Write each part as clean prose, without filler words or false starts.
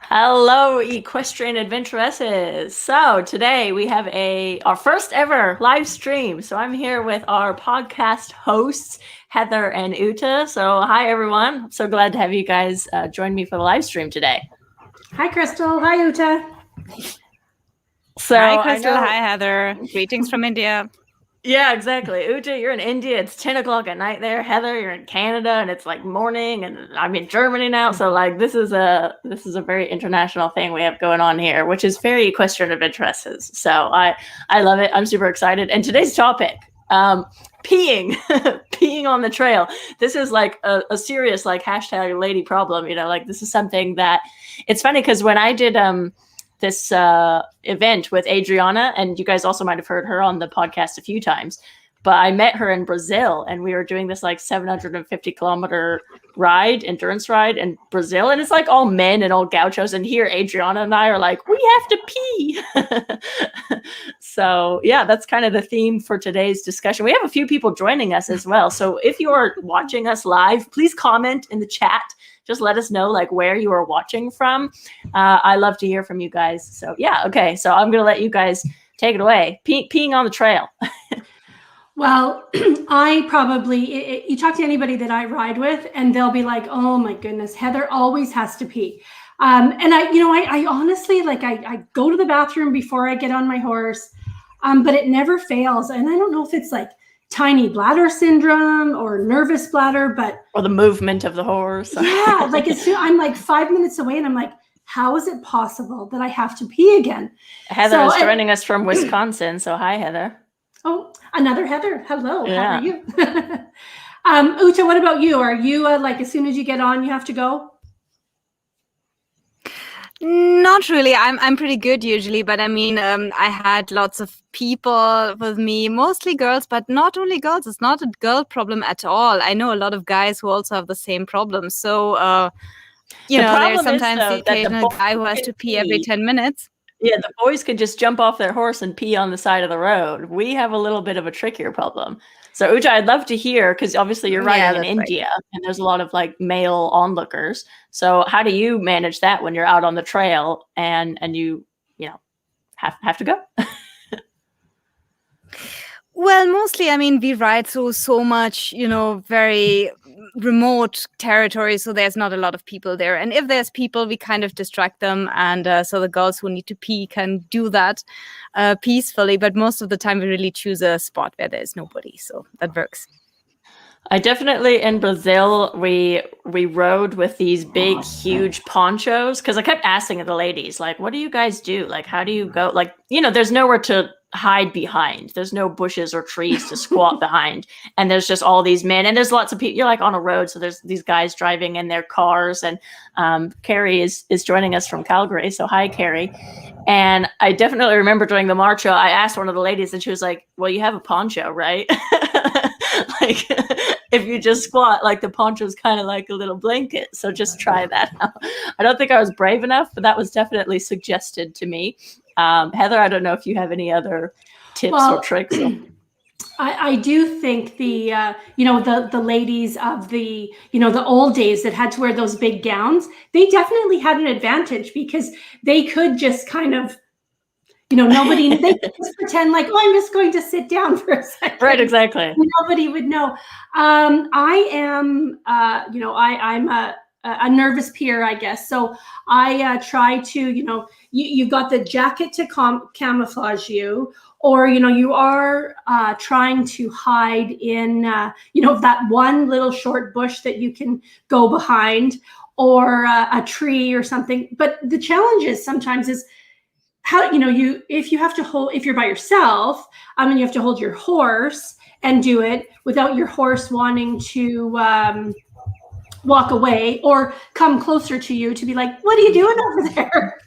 Hello, Equestrian Adventuresses. So today we have our first ever live stream. So I'm here with our podcast hosts, Heather and Uta. So hi, everyone. I'm so glad to have you guys join me for the live stream today. Hi, Crystal. Hi, Uta. So hi, Crystal. Hi, Heather. Greetings from India. Yeah, exactly. Uta, you're in India. It's 10 o'clock at night there. Heather, you're in Canada, and it's like morning, and I'm in Germany now. So like this is a very international thing we have going on here, which is very Equestrian Adventuresses. So I love it. I'm super excited. And today's topic, peeing, peeing on the trail. This is like a serious like hashtag lady problem. You know, like this is something that it's funny because when I did this event with Adriana, and you guys also might have heard her on the podcast a few times, but I met her in Brazil, and we were doing this like 750-kilometer endurance ride in Brazil, and it's like all men and all gauchos, and here Adriana and I are like, we have to pee. So yeah, that's kind of the theme for today's discussion. We have a few people joining us as well, so if you are watching us live, please comment in the chat. Just let us know like where you are watching from. I love to hear from you guys. So yeah, okay. So I'm gonna let you guys take it away. Peeing on the trail. Well, you talk to anybody that I ride with, and they'll be like, "Oh my goodness, Heather always has to pee." And I honestly I go to the bathroom before I get on my horse, but it never fails. And I don't know if it's like tiny bladder syndrome or nervous bladder, or the movement of the horse. Yeah, like I'm like 5 minutes away, and I'm like, how is it possible that I have to pee again? Heather is joining us from Wisconsin. So hi, Heather. Oh, another Heather. Hello. Yeah. How are you? Uta, what about you? Are you like as soon as you get on, you have to go? Not really. I'm pretty good usually, but I mean, I had lots of people with me, mostly girls, but not only girls. It's not a girl problem at all. I know a lot of guys who also have the same problem. So, there's sometimes the occasional guy who has to pee every 10 minutes. Yeah, the boys could just jump off their horse and pee on the side of the road. We have a little bit of a trickier problem. So Uta, I'd love to hear, because obviously you're riding in India, and there's a lot of like male onlookers. So how do you manage that when you're out on the trail and you have to go? Well, mostly, I mean, we ride through so much, very remote territory, so there's not a lot of people there. And if there's people, we kind of distract them, and so the girls who need to pee can do that peacefully. But most of the time, we really choose a spot where there's nobody, so that works. I definitely, in Brazil, we rode with these big, huge ponchos, because I kept asking the ladies, like, what do you guys do? Like, how do you go? Like, there's nowhere to hide behind. There's no bushes or trees to squat behind. And there's just all these men, and there's lots of people. You're like on a road, so there's these guys driving in their cars. And Carrie is joining us from Calgary. So hi, Carrie. And I definitely remember during the march, I asked one of the ladies, and she was like, well, you have a poncho, right? Like, if you just squat, like the poncho is kind of like a little blanket. So just try that out. I don't think I was brave enough, but that was definitely suggested to me. Heather, I don't know if you have any other tips or tricks. I do think the ladies of the old days that had to wear those big gowns, they definitely had an advantage, because they could just kind of, they could just pretend like, oh, I'm just going to sit down for a second. Right, exactly. Nobody would know. I am, I'm a nervous peer, I guess. So I try to, you've got the jacket to camouflage you, or, you are trying to hide in, that one little short bush that you can go behind, or a tree or something. But the challenge is sometimes is how, if you're by yourself, you have to hold your horse and do it without your horse wanting to walk away or come closer to you to be like, what are you doing over there?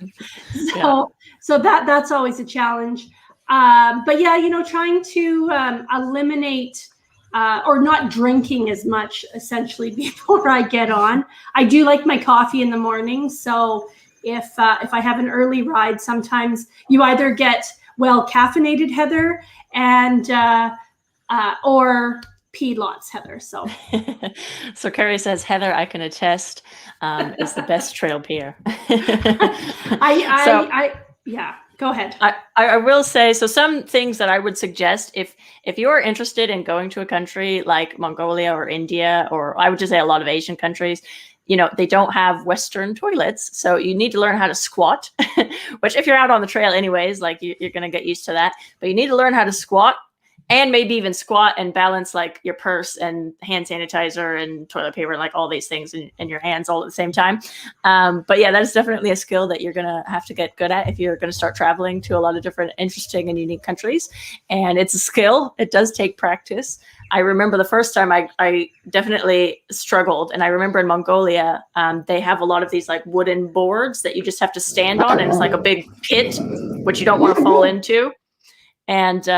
So that's always a challenge. But yeah, trying to eliminate or not drinking as much essentially before I get on. I do like my coffee in the morning. So if I have an early ride, sometimes you either get well caffeinated heather, and or pee lots heather. So So Carrie says, Heather, I can attest, is the best trail peer. Yeah, go ahead. I will say, so some things that I would suggest if you are interested in going to a country like Mongolia or India, or I would just say a lot of Asian countries, they don't have Western toilets. So you need to learn how to squat, which if you're out on the trail anyways, like you're going to get used to that, but you need to learn how to squat. And maybe even squat and balance like your purse and hand sanitizer and toilet paper and like all these things in your hands all at the same time. But yeah, that is definitely a skill that you're going to have to get good at if you're going to start traveling to a lot of different interesting and unique countries. And it's a skill. It does take practice. I remember the first time I definitely struggled. And I remember in Mongolia, they have a lot of these like wooden boards that you just have to stand on. And it's like a big pit, which you don't want to fall into. And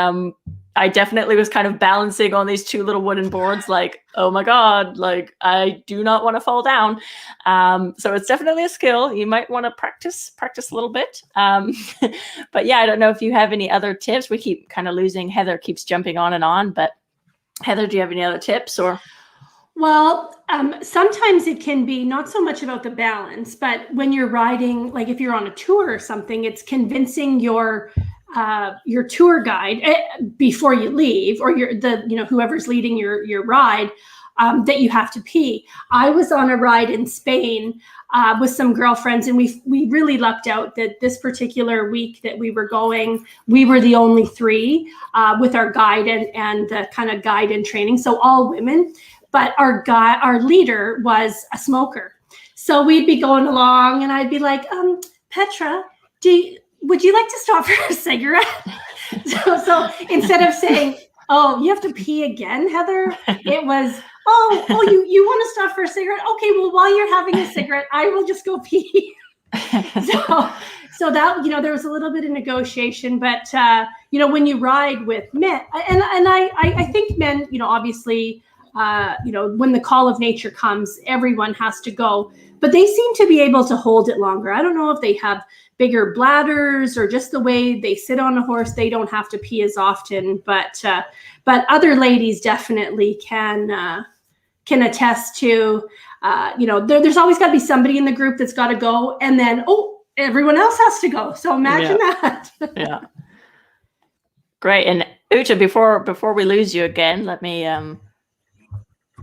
I definitely was kind of balancing on these two little wooden boards, like, oh my God, like I do not want to fall down. So it's definitely a skill. You might want to practice a little bit. But yeah, I don't know if you have any other tips. We keep kind of losing. Heather keeps jumping on, but Heather, do you have any other tips or? Well, sometimes it can be not so much about the balance, but when you're riding, like if you're on a tour or something, it's convincing your tour guide before you leave, or whoever's leading your ride, that you have to pee. I was on a ride in Spain with some girlfriends, and we really lucked out that this particular week that we were going, we were the only three with our guide and the kind of guide and training, so all women. But our leader was a smoker, so we'd be going along, and I'd be like, Petra, would you like to stop for a cigarette? So instead of saying, oh, you have to pee again, Heather, it was, you want to stop for a cigarette? Okay, well, while you're having a cigarette, I will just go pee. So that, there was a little bit of negotiation, but, when you ride with men, and I think men, obviously, when the call of nature comes, everyone has to go, but they seem to be able to hold it longer. I don't know if they have bigger bladders or just the way they sit on a horse, they don't have to pee as often, but other ladies definitely can attest to, there's always got to be somebody in the group that's got to go, and then, everyone else has to go. So imagine that. Yeah. Great. And Ute, before we lose you again, let me,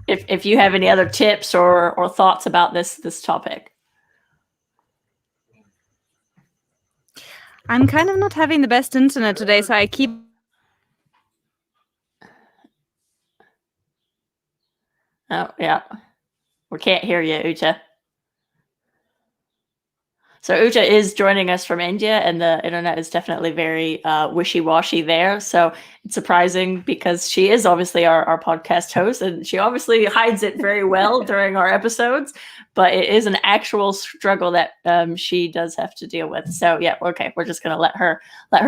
if you have any other tips or thoughts about this topic. I'm kind of not having the best internet today, so I keep. Oh, yeah. We can't hear you, Ute. So Ute is joining us from India, and the internet is definitely very wishy-washy there. So it's surprising because she is obviously our podcast host, and she obviously hides it very well during our episodes. But it is an actual struggle that she does have to deal with. So yeah, okay, we're just gonna let her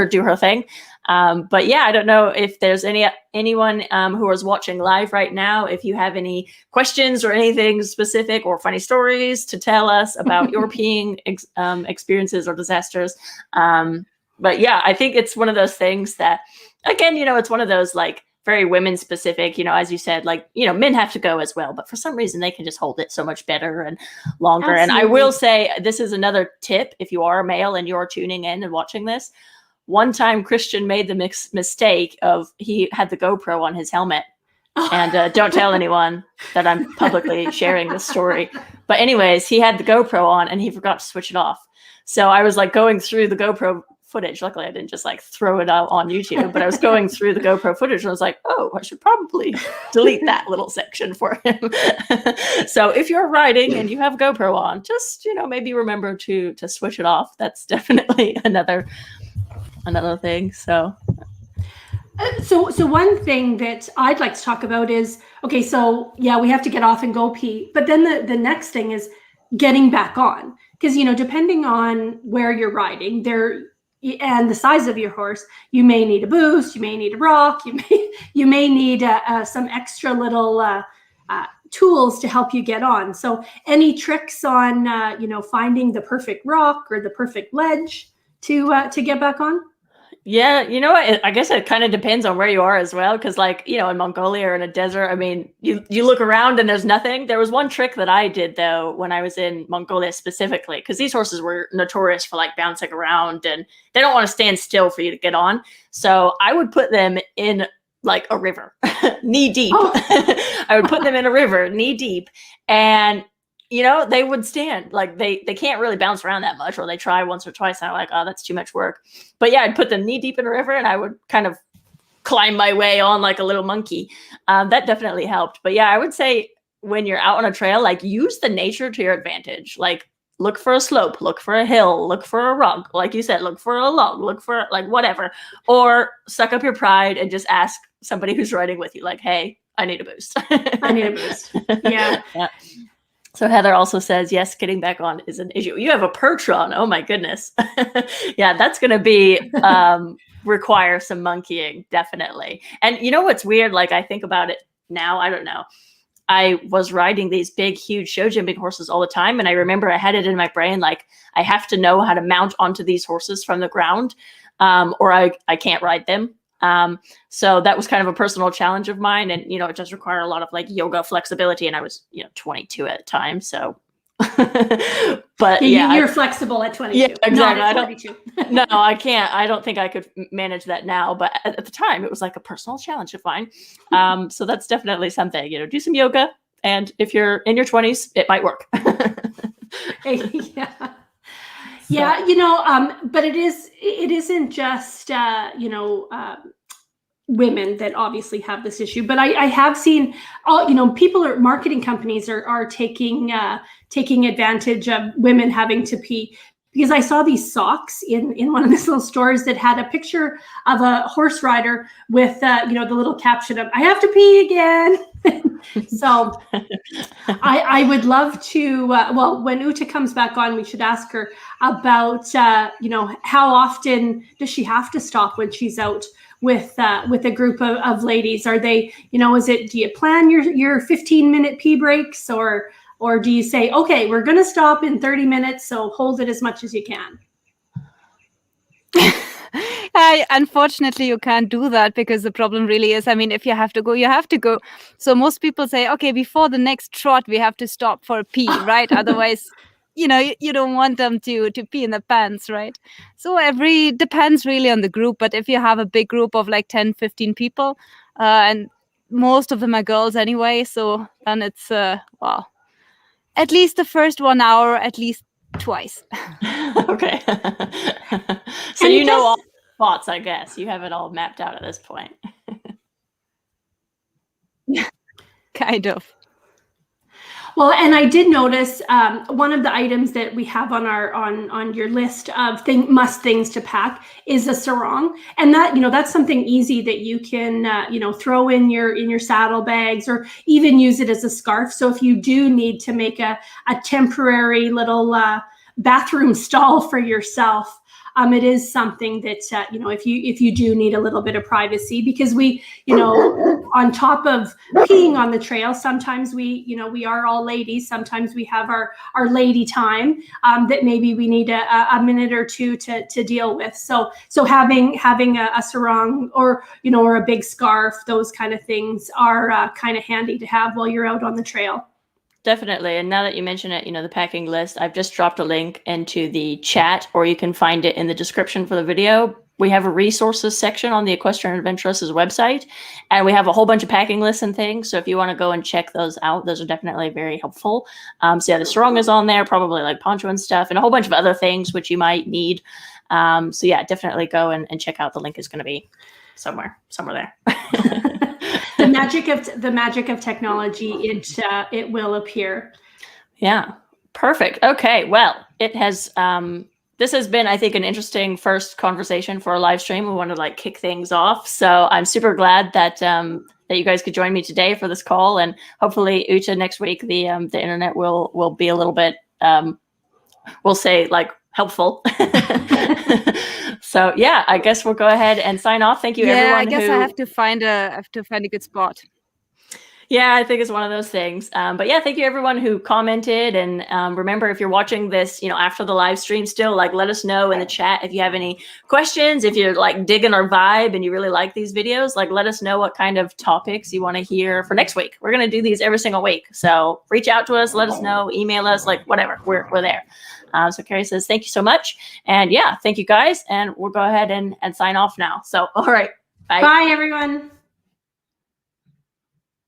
do her thing. But yeah, I don't know if there's anyone who is watching live right now. If you have any questions or anything specific or funny stories to tell us about your peeing experiences or disasters. But yeah, I think it's one of those things that, again, it's one of those like very women specific, as you said, like, men have to go as well, but for some reason they can just hold it so much better and longer. Absolutely. And I will say, this is another tip. If you are a male and you're tuning in and watching this, one time Christian made the mistake of, he had the GoPro on his helmet. And don't tell anyone that I'm publicly sharing this story. But anyways, he had the GoPro on and he forgot to switch it off. So I was like going through the GoPro footage. Luckily, I didn't just like throw it out on YouTube, but I was going through the GoPro footage and I was like, oh, I should probably delete that little section for him. So if you're riding and you have GoPro on, just, maybe remember to switch it off. That's definitely another thing. So one thing that I'd like to talk about is, okay, so yeah, we have to get off and go pee, but then the next thing is getting back on, because depending on where you're riding there and the size of your horse, you may need a boost, you may need a rock, you may need some extra little tools to help you get on. So any tricks on finding the perfect rock or the perfect ledge to get back on? Yeah, you know what? I guess it kind of depends on where you are as well, because like, you know, in Mongolia or in a desert, I mean, you look around and there's nothing. There was one trick that I did though when I was in Mongolia specifically, because these horses were notorious for like bouncing around and they don't want to stand still for you to get on. So I would put them in like a river, knee deep. Oh. I would put them in a river, knee deep, and you know, they would stand. Like they can't really bounce around that much, or they try once or twice and I'm like, oh, that's too much work. But yeah, I'd put them knee deep in a river and I would kind of climb my way on like a little monkey. That definitely helped. But yeah, I would say when you're out on a trail, like use the nature to your advantage. Like look for a slope, look for a hill, look for a rock. Like you said, look for a log, look for like whatever. Or suck up your pride and just ask somebody who's riding with you, like, hey, I need a boost. I need a boost. Yeah. Yeah. So Heather also says, yes, getting back on is an issue. You have a perch on. Oh my goodness. Yeah, that's going to be require some monkeying, definitely. And you know what's weird? Like I think about it now, I don't know. I was riding these big, huge show jumping horses all the time. And I remember I had it in my brain, like I have to know how to mount onto these horses from the ground or I can't ride them. So that was kind of a personal challenge of mine. And, you know, it does require a lot of like yoga flexibility. And I was, you know, 22 at the time. So, but yeah, you're flexible at 22. Yeah, exactly. Not at 42. No, I can't. I don't think I could manage that now. But at the time, it was like a personal challenge of mine. So that's definitely something, you know, do some yoga. And if you're in your 20s, it might work. Yeah. Yeah, you know, but it isn't just, you know, women that obviously have this issue, but I have seen all, you know, marketing companies are taking advantage of women having to pee, because I saw these socks in one of these little stores that had a picture of a horse rider with, you know, the little caption of, I have to pee again. So I would love to, well, when Uta comes back on, we should ask her about, you know, how often does she have to stop when she's out with a group of ladies? Are they, you know, do you plan your 15-minute pee breaks, or do you say, okay, we're going to stop in 30 minutes, so hold it as much as you can? Unfortunately, you can't do that, because the problem really is, I mean, if you have to go, you have to go. So most people say, okay, before the next trot, we have to stop for a pee, right? Otherwise, you know, you don't want them to pee in the pants, right? So depends really on the group. But if you have a big group of like 10, 15 people, and most of them are girls anyway, so then it's, well, at least the first 1 hour, at least twice. Okay. So you know all the spots, I guess. You have it all mapped out at this point. Kind of. Well, and I did notice one of the items that we have on on your list of must things to pack is a sarong, and that, you know, that's something easy that you can you know, throw in your saddlebags, or even use it as a scarf. So if you do need to make a temporary little bathroom stall for yourself, it is something that, you know, if you do need a little bit of privacy, because we, you know, on top of peeing on the trail, sometimes we, you know, we are all ladies. Sometimes we have our lady time that maybe we need a minute or two to deal with. So having a sarong, or, you know, or a big scarf, those kind of things are kind of handy to have while you're out on the trail. Definitely. And now that you mention it, you know, the packing list, I've just dropped a link into the chat, or you can find it in the description for the video. We have a resources section on the Equestrian Adventuress's website, and we have a whole bunch of packing lists and things. So if you want to go and check those out, those are definitely very helpful. So yeah, the sarong is on there, probably like poncho and stuff, and a whole bunch of other things which you might need. So yeah, definitely go and check out. The link is going to be somewhere there. The magic of technology, it will appear. Yeah, perfect. Okay, well, it has this has been, I think, an interesting first conversation for a live stream. We want to like kick things off, so I'm super glad that that you guys could join me today for this call, and hopefully, Uta, next week the internet will be a little bit we'll say like helpful. So yeah, I guess we'll go ahead and sign off. Thank you, everyone. I guess I have to find a good spot. Yeah, I think it's one of those things. But yeah, thank you everyone who commented. And remember, if you're watching this, after the live stream still, like let us know in the chat if you have any questions, if you're like digging our vibe and you really like these videos, like let us know what kind of topics you want to hear for next week. We're going to do these every single week. So reach out to us, let us know, email us, like whatever, we're there. So Carrie says, thank you so much. And yeah, thank you guys. And we'll go ahead and sign off now. So, all right. Bye. Bye, everyone.